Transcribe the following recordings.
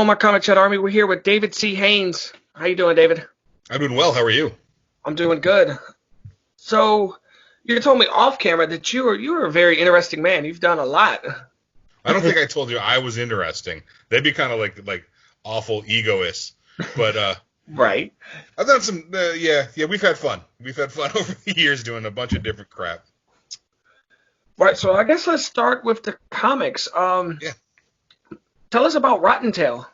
my Comic Chat Army. We're here with David C. Haynes. How you doing, David? I'm doing well. How are you? I'm doing good. So, you told me off camera that you are a very interesting man. You've done a lot. I don't think I told you I was interesting. They'd be kind of like awful egoists. But Right. I've done some. Yeah. We've had fun. We've had fun over the years doing a bunch of different crap. Right. So I guess let's start with the comics. Yeah. Tell us about Rotten Tail.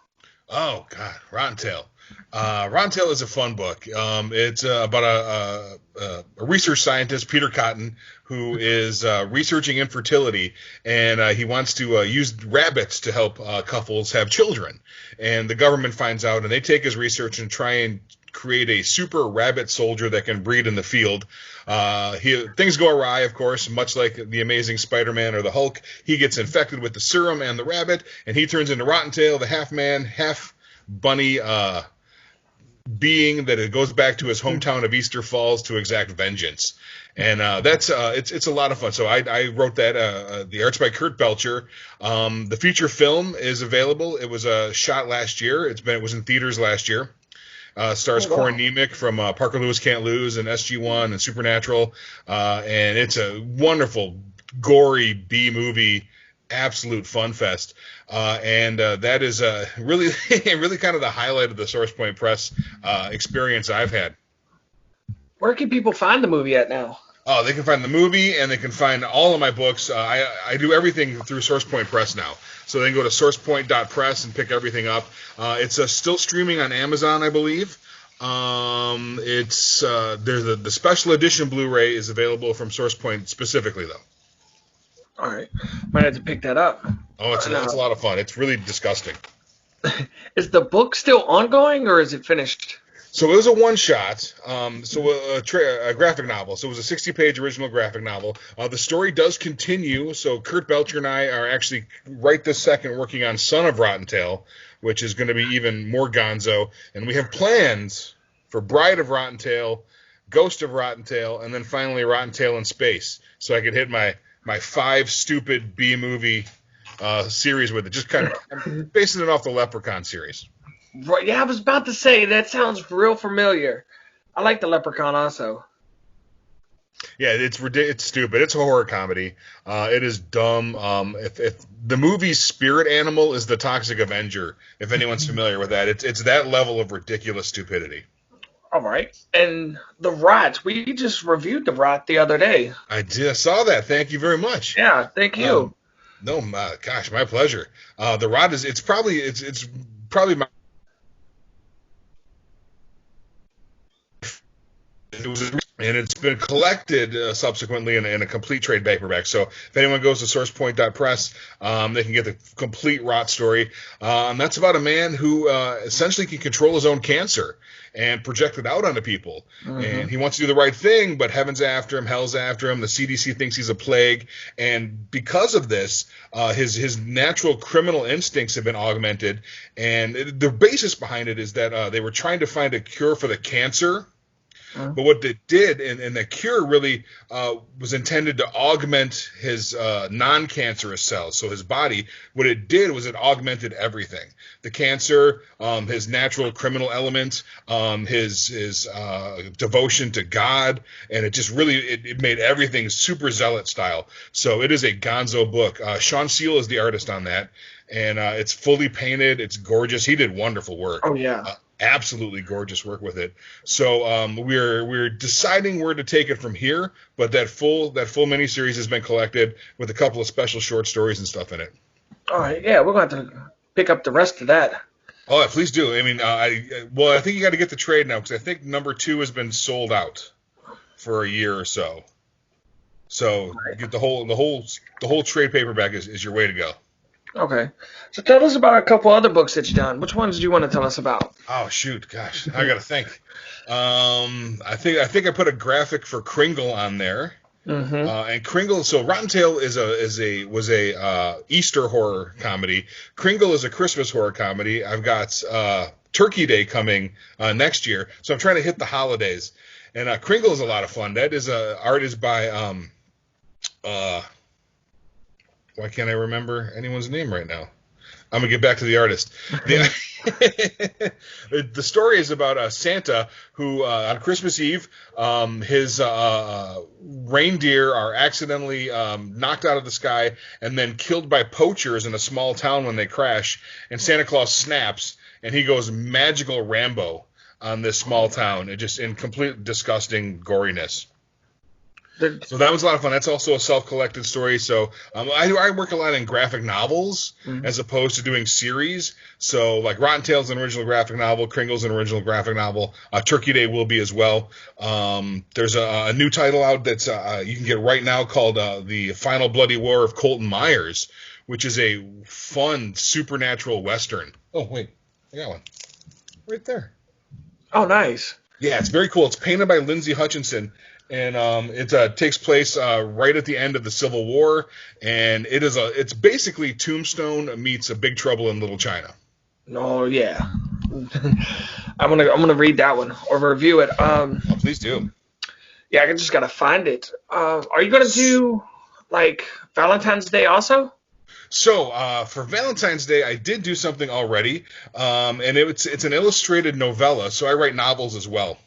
Oh God, Rotten Tail. Rotten Tail is a fun book. It's about a research scientist, Peter Cotton, who is researching infertility, and he wants to use rabbits to help couples have children. And the government finds out, and they take his research and try and create a super rabbit soldier that can breed in the field. Things go awry, of course, much like the Amazing Spider-Man or the Hulk. He gets infected with the serum and the rabbit, and he turns into Rotten Tail, the half-man, half-bunny being that it goes back to his hometown of Easter Falls to exact vengeance. And that's it's a lot of fun. So I wrote that. The art's by Kurt Belcher. The feature film is available. It was shot last year. It was in theaters last year. Stars Corin Nemec from Parker Lewis Can't Lose and SG-1 and Supernatural. And it's a wonderful, gory B-movie, absolute fun fest. And that is really, really kind of the highlight of the Source Point Press experience I've had. Where can people find the movie at now? Oh, they can find the movie, and they can find all of my books. I do everything through Source Point Press now. So they can go to sourcepoint.press and pick everything up. It's still streaming on Amazon, I believe. There's the special edition Blu-ray is available from Source Point specifically, though. All right. Might have to pick that up. Oh, it's a lot of fun. It's really disgusting. Is the book still ongoing, or is it finished? So it was a one-shot, a graphic novel. So it was a 60-page original graphic novel. The story does continue. So Kurt Belcher and I are actually right this second working on Son of Rotten Tail, which is going to be even more gonzo. And we have plans for Bride of Rotten Tail, Ghost of Rotten Tail, and then finally Rotten Tail in Space. So I could hit my 5 stupid B-movie series with it. Just kind of basing it off the Leprechaun series. Right, yeah, I was about to say, that sounds real familiar. I like the Leprechaun also. Yeah, it's stupid. It's a horror comedy. It is dumb. If the movie's spirit animal is the Toxic Avenger, if anyone's familiar with that, it's that level of ridiculous stupidity. All right. And The Rot, we just reviewed The Rot the other day. I saw that. Thank you very much. Yeah, thank you. No, gosh, my pleasure. The Rot it's probably my. And it's been collected subsequently in a complete trade paperback. So if anyone goes to sourcepoint.press, they can get the complete Rot story. And that's about a man who essentially can control his own cancer and project it out onto people. Mm-hmm. And he wants to do the right thing, but heaven's after him, hell's after him. The CDC thinks he's a plague. And because of this, his natural criminal instincts have been augmented. And the basis behind it is that they were trying to find a cure for the cancer. But what they did, and the cure really was intended to augment his non-cancerous cells. So his body, what it did was it augmented everything. The cancer, his natural criminal element, his devotion to God, and it just really, it made everything super zealot style. So it is a gonzo book. Sean Seal is the artist on that, and it's fully painted. It's gorgeous. He did wonderful work. Oh, yeah. Absolutely gorgeous work with it. So we're deciding where to take it from here, but that full miniseries has been collected with a couple of special short stories and stuff in it. All right, yeah, we're going to have to pick up the rest of that. Oh, please do. I mean, I think you got to get the trade now because I think number 2 has been sold out for a year or so. So get the whole trade paperback is your way to go. Okay. So tell us about a couple other books that you've done. Which ones do you want to tell us about? Oh, shoot. Gosh, I got to think. I think I put a graphic for Kringle on there. Mm-hmm. And Kringle, so Rotten Tail was a Easter horror comedy. Kringle is a Christmas horror comedy. I've got Turkey Day coming next year, so I'm trying to hit the holidays. And Kringle is a lot of fun. That is art is by why can't I remember anyone's name right now? I'm gonna get back to the artist. The, the story is about Santa who on Christmas Eve, his reindeer are accidentally knocked out of the sky and then killed by poachers in a small town when they crash. And Santa Claus snaps and he goes magical Rambo on this small town, just in complete disgusting goriness. So that was a lot of fun. That's also a self-collected story. So I work a lot in graphic novels as opposed to doing series. So like Rotten Tail's an original graphic novel, Kringle's an original graphic novel. Turkey Day will be as well. There's a new title out that's you can get right now called The Final Bloody War of Colton Myers, which is a fun supernatural western. Oh wait, I got one right there. Oh, nice. Yeah, it's very cool. It's painted by Lindsay Hutchinson. And it takes place right at the end of the Civil War, and it's basically Tombstone meets A Big Trouble in Little China. Oh yeah, I'm gonna read that one or review it. Please do. Yeah, I just gotta find it. Are you gonna do like Valentine's Day also? So for Valentine's Day, I did do something already, and it's an illustrated novella. So I write novels as well.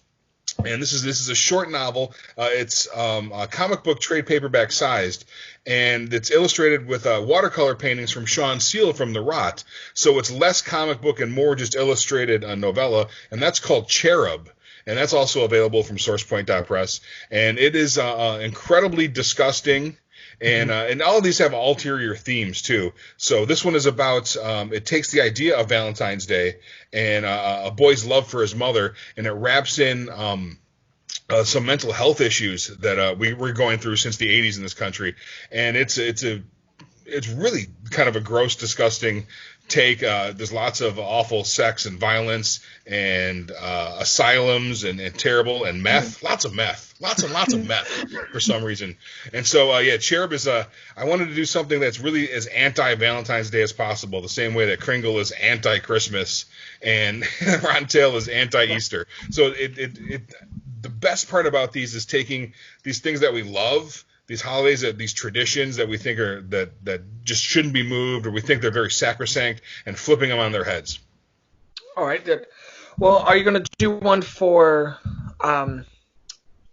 And this is a short novel. It's a comic book trade paperback sized, and it's illustrated with watercolor paintings from Sean Seal from The Rot. So it's less comic book and more just illustrated novella, and that's called Cherub. And that's also available from SourcePoint.press. And it is incredibly disgusting. And all of these have ulterior themes too. So this one is about it takes the idea of Valentine's Day and a boy's love for his mother, and it wraps in some mental health issues that we're going through since the 80s in this country. And it's really kind of a gross, disgusting take. There's lots of awful sex and violence and asylums and terrible and meth, lots and lots of meth for some reason. And so Cherub is I wanted to do something that's really as anti-Valentine's Day as possible, the same way that Kringle is anti-Christmas and Rotten Tail is anti-Easter. So the best part about these is taking these things that we love, these holidays, these traditions that we think are that just shouldn't be moved, or we think they're very sacrosanct, and flipping them on their heads. All right, good. Well, are you going to do one for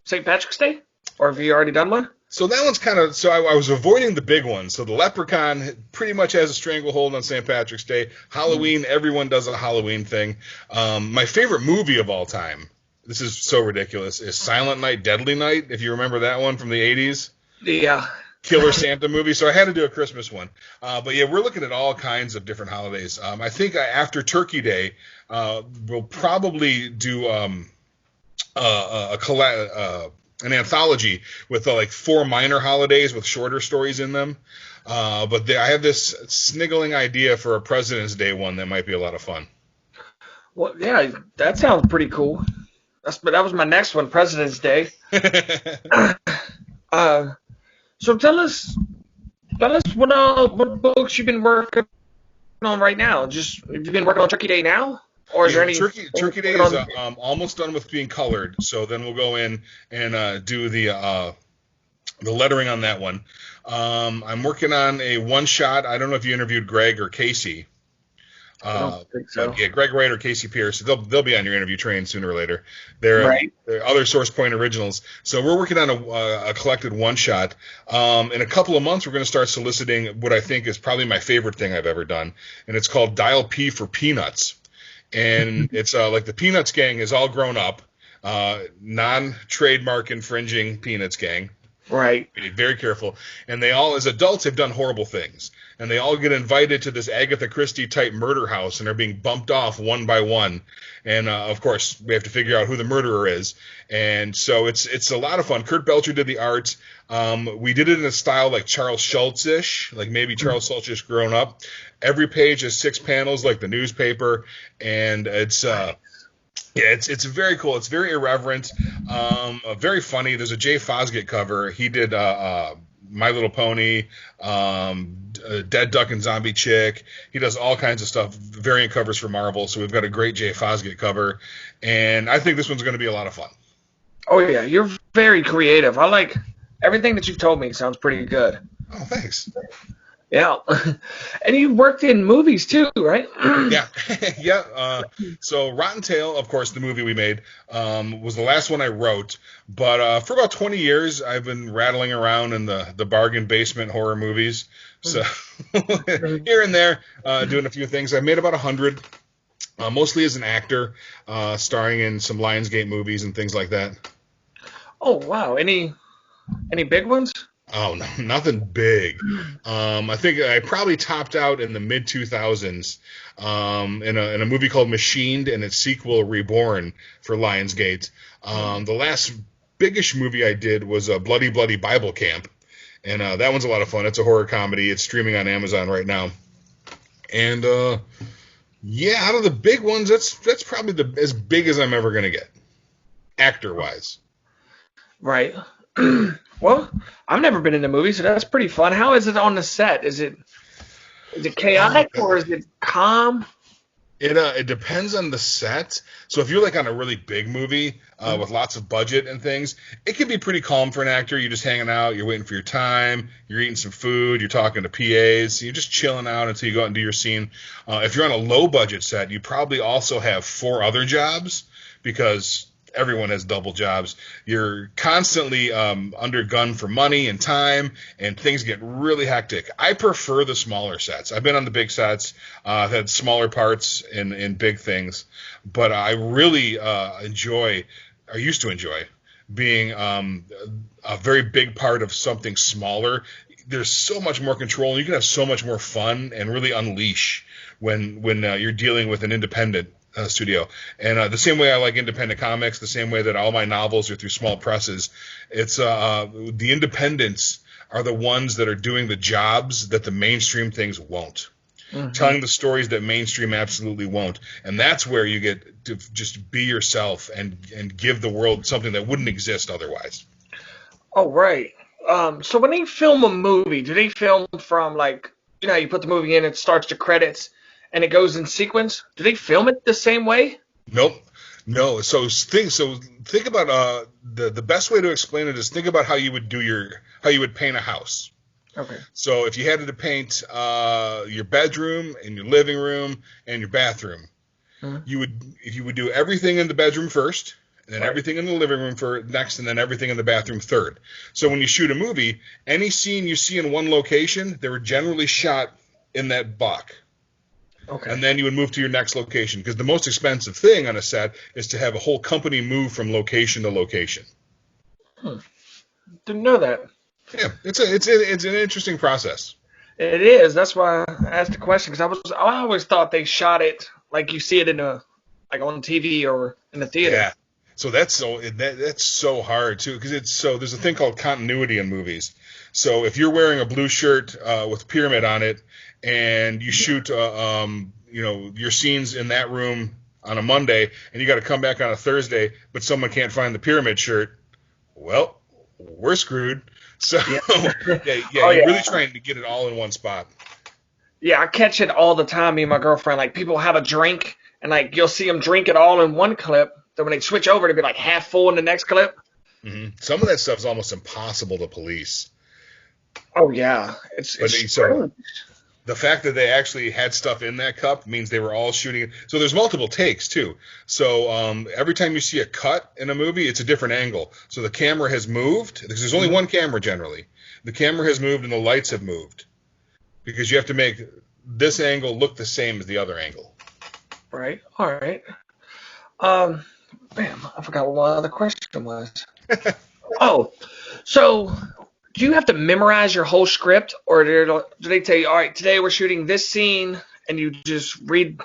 St. Patrick's Day, or have you already done one? So that one's kind of I was avoiding the big ones. So the Leprechaun pretty much has a stranglehold on St. Patrick's Day. Halloween, everyone does a Halloween thing. My favorite movie of all time, this is so ridiculous, is Silent Night, Deadly Night. If you remember that one from the 80s. Yeah. Killer Santa movie. So I had to do a Christmas one. But yeah, we're looking at all kinds of different holidays. I think after Turkey Day, we'll probably do an anthology with like 4 minor holidays with shorter stories in them. But I have this sniggling idea for a President's Day one that might be a lot of fun. Well, yeah, that sounds pretty cool. That was my next one, President's Day. So tell us what books you've been working on right now. Have you been working on Turkey Day now, or is there any? Turkey Day is almost done with being colored. So then we'll go in and do the lettering on that one. I'm working on a one shot. I don't know if you interviewed Greg or Casey. I don't think so. Yeah, Greg Wright or Casey Pierce. They'll be on your interview train sooner or later. They're other Source Point originals. So we're working on a collected one shot. In a couple of months, we're going to start soliciting what I think is probably my favorite thing I've ever done, and it's called Dial P for Peanuts. And it's like the Peanuts gang is all grown up, non-trademark infringing Peanuts gang. Right. Be very careful. And they all, as adults, have done horrible things. And they all get invited to this Agatha Christie type murder house, and are being bumped off one by one. And of course, we have to figure out who the murderer is. And so it's a lot of fun. Kurt Belcher did the art. We did it in a style like Charles Schultz-ish, like maybe Charles Schultz-ish grown up. Every page has 6 panels, like the newspaper, and it's it's very cool. It's very irreverent, very funny. There's a Jay Fosgitt cover. He did My Little Pony, Dead Duck and Zombie Chick. He does all kinds of stuff, variant covers for Marvel. So we've got a great Jay Fosgitt cover, and I think this one's going to be a lot of fun. Oh yeah, you're very creative. I like everything that you've told me. Sounds pretty good. Oh, thanks. Yeah. And you worked in movies too, right? Yeah, yeah. So Rotten Tail, of course, the movie we made, was the last one I wrote. But for about 20 years, I've been rattling around in the bargain basement horror movies. So here and there, doing a few things. I made about 100, mostly as an actor, starring in some Lionsgate movies and things like that. Oh wow. Any big ones? Oh no, nothing big. I think I probably topped out in the mid 2000s in a movie called Machined and its sequel Reborn for Lionsgate. The last biggish movie I did was a Bloody Bloody Bible Camp, and that one's a lot of fun. It's a horror comedy. It's streaming on Amazon right now. And yeah, out of the big ones, that's probably as big as I'm ever gonna get, actor wise. Right. Well, I've never been in a movie, so that's pretty fun. How is it on the set? Is it chaotic or is it calm? It depends on the set. So if you're like on a really big movie with lots of budget and things, it can be pretty calm for an actor. You're just hanging out, you're waiting for your time, you're eating some food, you're talking to PAs, you're just chilling out until you go out and do your scene. If you're on a low budget set, you probably also have 4 other jobs because everyone has double jobs. You're constantly under gun for money and time, and things get really hectic. I prefer the smaller sets. I've been on the big sets. I've had smaller parts in big things, but I really used to enjoy being a very big part of something smaller. There's so much more control, and you can have so much more fun and really unleash when you're dealing with an independent studio. And the same way I like independent comics, the same way that all my novels are through small presses, it's the independents are the ones that are doing the jobs that the mainstream things won't. Mm-hmm. Telling the stories that mainstream absolutely won't. And that's where you get to just be yourself and give the world something that wouldn't exist otherwise. Oh, right. So when they film a movie, do they film from like, you put the movie in, it starts the credits, and it goes in sequence? Do they film it the same way? Nope. No. So think about the best way to explain it is think about how you would paint a house. Okay. So if you had to paint your bedroom and your living room and your bathroom, mm-hmm. you would do everything in the bedroom first, and then everything in the living room next, and then everything in the bathroom third. So when you shoot a movie, any scene you see in one location, they were generally shot in that block. Okay. And then you would move to your next location, because the most expensive thing on a set is to have a whole company move from location to location. Didn't know that. Yeah, it's an interesting process. It is. That's why I asked the question, because I always thought they shot it like you see it like on TV or in the theater. Yeah. So that's so hard too, because there's a thing called continuity in movies. So if you're wearing a blue shirt with a pyramid on it, and you shoot your scenes in that room on a Monday, and you got to come back on a Thursday, but someone can't find the pyramid shirt, well, we're screwed. So you're really trying to get it all in one spot. Yeah, I catch it all the time. Me and my girlfriend, like, people have a drink, and like you'll see them drink it all in one clip. Then when they switch over, it'll be like half full in the next clip. Mm-hmm. Some of that stuff is almost impossible to police. Oh yeah, it's the fact that they actually had stuff in that cup means they were all shooting it. So there's multiple takes too. So every time you see a cut in a movie, it's a different angle. So the camera has moved, because there's only one camera generally. The camera has moved and the lights have moved, because you have to make this angle look the same as the other angle. Right. All right. I forgot what my other question was. Oh, so do you have to memorize your whole script, or do they tell you, all right, today we're shooting this scene, and you just read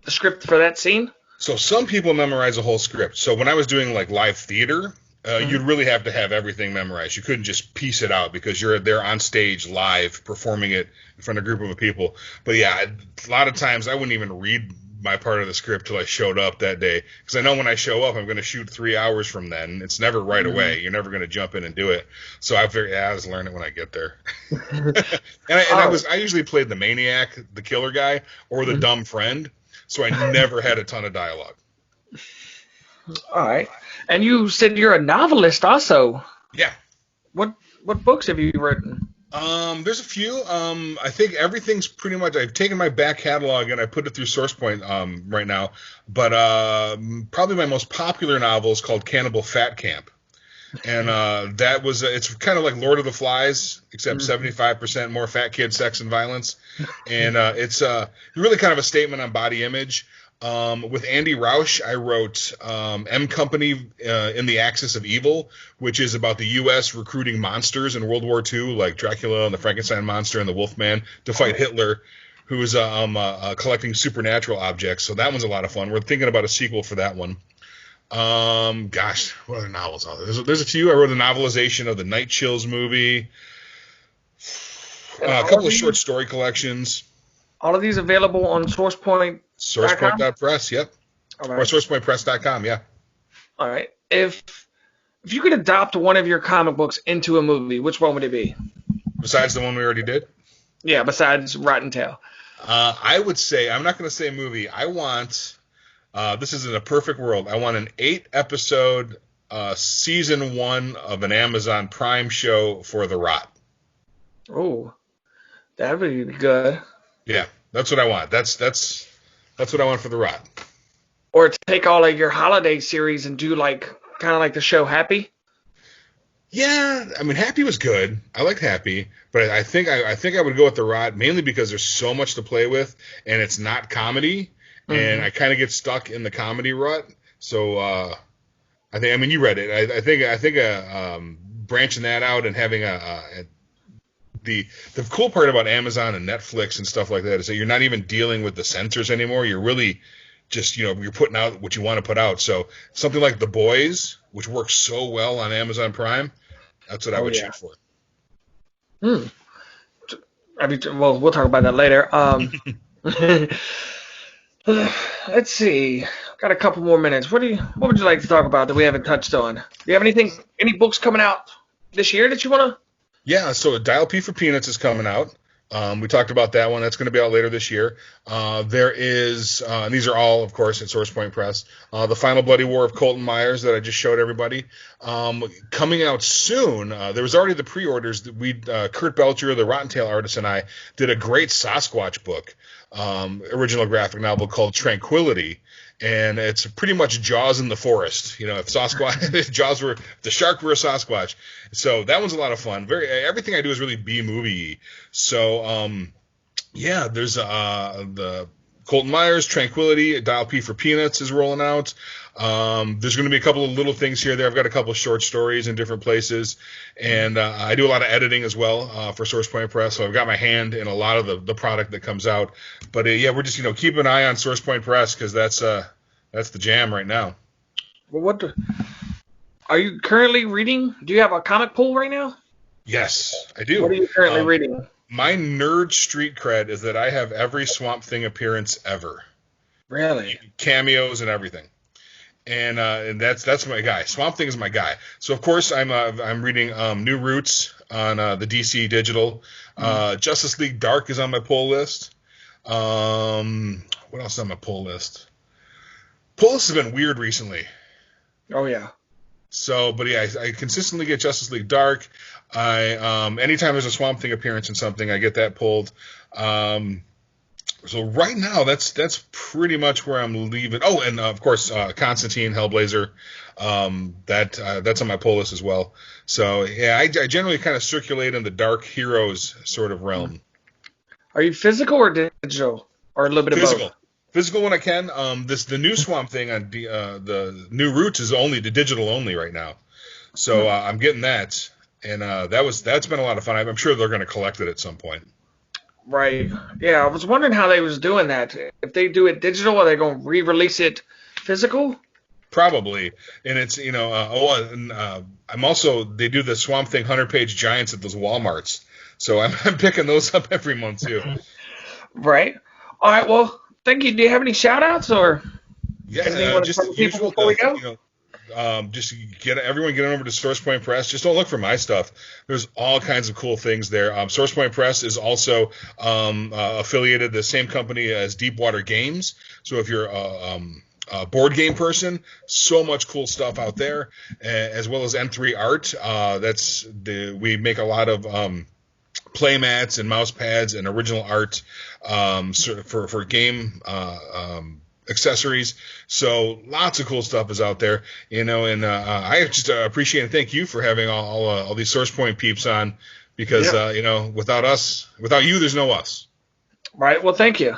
the script for that scene? So some people memorize a whole script. So when I was doing like live theater, you'd really have to have everything memorized. You couldn't just piece it out, because you're there on stage live performing it in front of a group of people. But yeah, a lot of times I wouldn't even read my part of the script till I showed up that day, because I know when I show up I'm going to shoot 3 hours from then. It's never right away. You're never going to jump in and do it. So I figured, I just learn it when I get there. I usually played the maniac, the killer guy, or the dumb friend, so I never had a ton of dialogue. All right. And you said you're a novelist also. Yeah. What books have you written? There's a few. I think everything's pretty much. I've taken my back catalog and I put it through SourcePoint right now. But probably my most popular novel is called Cannibal Fat Camp, and that was it's kind of like Lord of the Flies, except 75% more fat kid sex and violence, and it's really kind of a statement on body image. With Andy Rausch, I wrote M Company in the Axis of Evil, which is about the U.S. recruiting monsters in World War II, like Dracula and the Frankenstein monster and the Wolfman, to fight Hitler, who is collecting supernatural objects. So that one's a lot of fun. We're thinking about a sequel for that one. Gosh, what other novels are there? There's a few. I wrote a novelization of the Night Chills movie, a couple of short story collections. All of these available on SourcePoint. SourcePoint.press, yep. All right. Or SourcePointPress.com, yeah. All right. If you could adopt one of your comic books into a movie, which one would it be? Besides the one we already did? Yeah, besides Rotten Tail. I would say, I'm not going to say movie. I want, this is in a perfect world, I want an 8-episode season 1 of an Amazon Prime show for The Rot. Oh, that would be good. Yeah, that's what I want. That's what I want for The Rot. Or take all of your holiday series and do kind of like the show Happy. Yeah, I mean Happy was good. I liked Happy, but I think I would go with The Rot mainly because there's so much to play with and it's not comedy, and I kind of get stuck in the comedy rut. So I mean you read it. I think branching that out and having the cool part about Amazon and Netflix and stuff like that is that you're not even dealing with the censors anymore. You're really just, you're putting out what you want to put out. So something like The Boys, which works so well on Amazon Prime, that's what I would shoot for. Well, we'll talk about that later. Let's see. Got a couple more minutes. What would you like to talk about that we haven't touched on? Do you have any books coming out this year that you want to? Yeah, so Dial P for Peanuts is coming out. We talked about that one. That's going to be out later this year. There is, and these are all, of course, at SourcePoint Press, The Final Bloody War of Colton Myers that I just showed everybody. Coming out soon, there was already the pre-orders. That Kurt Belcher, the Rotten Tail artist, and I did a great Sasquatch book, original graphic novel called Tranquility. And it's pretty much Jaws in the forest. If Sasquatch, if the shark were a Sasquatch. So that one's a lot of fun. Everything I do is really B-movie-y. So, yeah, there's the Colton Myers, Tranquility, Dial P for Peanuts is rolling out. There's going to be a couple of little things here. I've got a couple of short stories in different places. And I do a lot of editing as well for SourcePoint Press. So I've got my hand in a lot of the product that comes out. But, yeah, we're just, keep an eye on SourcePoint Press because that's the jam right now. Well, are you currently reading? Do you have a comic pool right now? Yes, I do. What are you currently reading? My nerd street cred is that I have every Swamp Thing appearance ever. Really? Cameos and everything. And that's my guy. Swamp Thing is my guy. So of course I'm reading New Roots on the DC Digital. Justice League Dark is on my pull list. What else is on my pull list? Pull list has been weird recently. Oh yeah. So, but yeah, I consistently get Justice League Dark. Anytime there's a Swamp Thing appearance in something, I get that pulled. So right now, that's pretty much where I'm leaving. Oh, and of course, Constantine, Hellblazer, that's on my pull list as well. So yeah, I generally kind of circulate in the dark heroes sort of realm. Are you physical or digital, or a little bit of both? Physical when I can. The new Swamp Thing on the New Roots is only the digital only right now, so I'm getting that, and that's been a lot of fun. I'm sure they're going to collect it at some point. Right. Yeah, I was wondering how they was doing that. If they do it digital, are they going to re-release it physical? Probably, and it's I'm also they do the Swamp Thing 100-page giants at those Walmarts, so I'm picking those up every month too. Right. All right. Well. Thank you. Do you have any shout-outs or anything you want to tell people before we go? Just get on over to SourcePoint Press. Just don't look for my stuff. There's all kinds of cool things there. SourcePoint Press is also affiliated the same company as Deepwater Games. So if you're a board game person, so much cool stuff out there, as well as M3 Art. We make a lot of play mats and mouse pads and original art for game accessories. So lots of cool stuff is out there, and I just appreciate and thank you for having all these Source Point peeps on, because without you, there's no us. Right. Well, thank you.